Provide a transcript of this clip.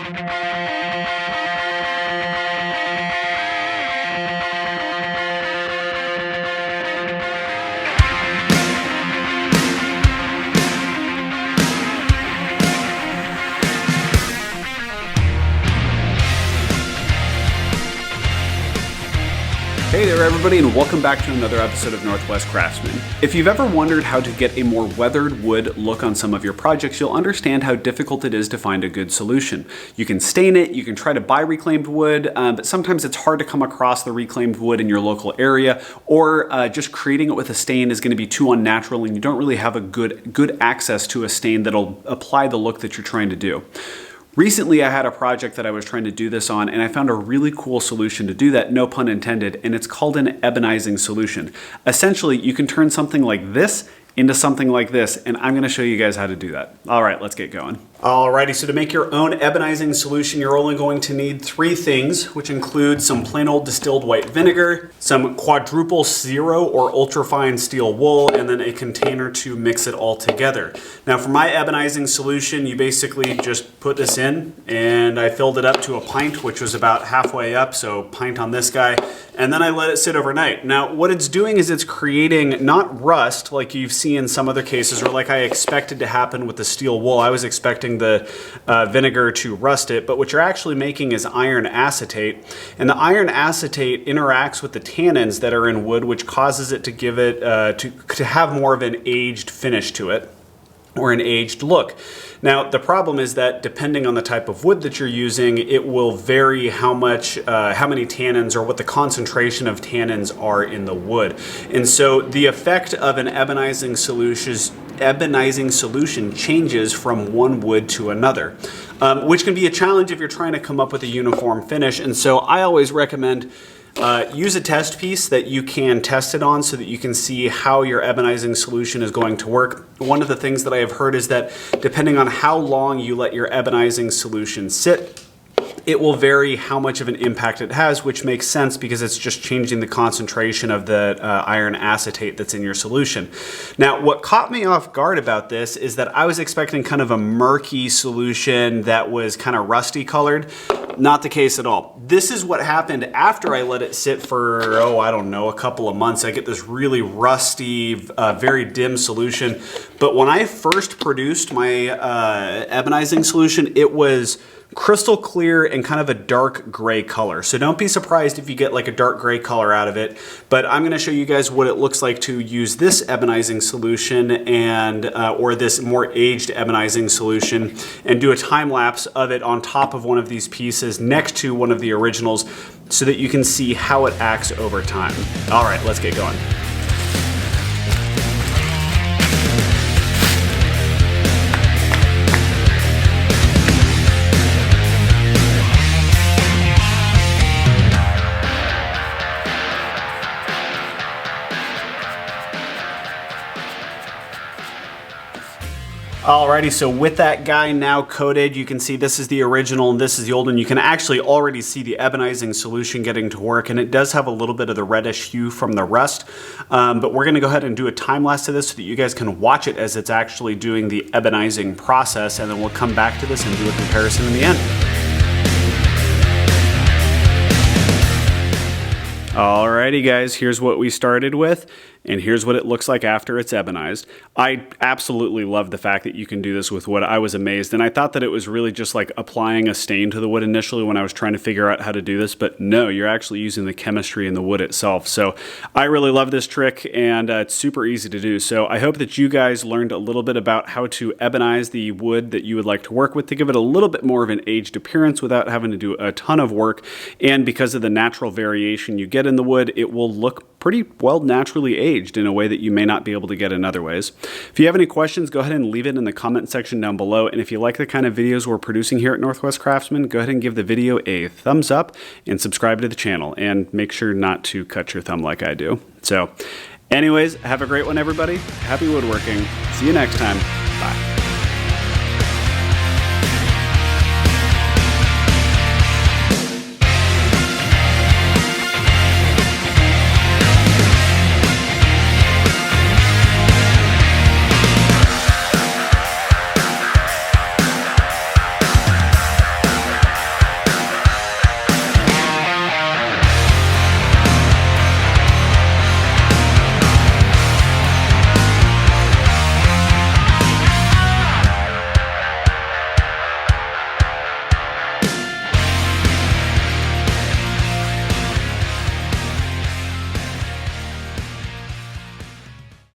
Hey there everybody, and welcome back to another episode of Northwest Craftsman. If you've ever wondered how to get a more weathered wood look on some of your projects, you'll understand how difficult it is to find a good solution. You can stain it, you can try to buy reclaimed wood, but sometimes it's hard to come across the reclaimed wood in your local area, or just creating it with a stain is going to be too unnatural and you don't really have a good access to a stain that'll apply the look that you're trying to do. Recently, I had a project that I was trying to do this on, and I found a really cool solution to do that, no pun intended, and it's called an ebonizing solution. Essentially, you can turn something like this into something like this, and I'm going to show you guys how to do that. All right, let's get going. Alrighty, so to make your own ebonizing solution, you're only going to need three things, which include some plain old distilled white vinegar, some quadruple zero or ultrafine steel wool, and then a container to mix it all together. Now for my ebonizing solution, you basically just put this in, and I filled it up to a pint, which was about halfway up, so pint on this guy, and then I let it sit overnight. Now what it's doing is it's creating not rust like you've seen in some other cases, or like I expected to happen with the steel wool. I was expecting the vinegar to rust it, but what you're actually making is iron acetate, and the iron acetate interacts with the tannins that are in wood, which causes it to give it to have more of an aged finish to it, or an aged look. Now the problem is that depending on the type of wood that you're using, it will vary how many tannins or what the concentration of tannins are in the wood. And so the effect of an ebonizing solution changes from one wood to another, which can be a challenge if you're trying to come up with a uniform finish. And so I always recommend use a test piece that you can test it on so that you can see how your ebonizing solution is going to work. One of the things that I have heard is that depending on how long you let your ebonizing solution sit, it will vary how much of an impact it has, which makes sense because it's just changing the concentration of the iron acetate that's in your solution. Now, what caught me off guard about this is that I was expecting kind of a murky solution that was kind of rusty colored. Not the case at all. This is what happened after I let it sit for, I don't know, a couple of months. I get this really rusty, very dim solution. But when I first produced my ebonizing solution, it was crystal clear and kind of a dark gray color. So don't be surprised if you get like a dark gray color out of it, but I'm going to show you guys what it looks like to use this ebonizing solution and or this more aged ebonizing solution, and do a time lapse of it on top of one of these pieces next to one of the originals so that you can see how it acts over time. All right, let's get going. Alrighty, so with that guy now coated, you can see this is the original and this is the old one. You can actually already see the ebonizing solution getting to work, and it does have a little bit of the reddish hue from the rust. But we're gonna go ahead and do a time lapse to this so that you guys can watch it as it's actually doing the ebonizing process, and then we'll come back to this and do a comparison in the end. Alrighty guys, here's what we started with, and here's what it looks like after it's ebonized. I absolutely love the fact that you can do this with wood. I was amazed, and I thought that it was really just like applying a stain to the wood initially when I was trying to figure out how to do this, but no, you're actually using the chemistry in the wood itself. So I really love this trick, and it's super easy to do. So I hope that you guys learned a little bit about how to ebonize the wood that you would like to work with to give it a little bit more of an aged appearance without having to do a ton of work. And because of the natural variation you get in the wood, it will look pretty well naturally aged in a way that you may not be able to get in other ways. If you have any questions, go ahead and leave it in the comment section down below. And if you like the kind of videos we're producing here at Northwest Craftsman, go ahead and give the video a thumbs up and subscribe to the channel, and make sure not to cut your thumb like I do. So anyways, have a great one, everybody. Happy woodworking. See you next time. Bye.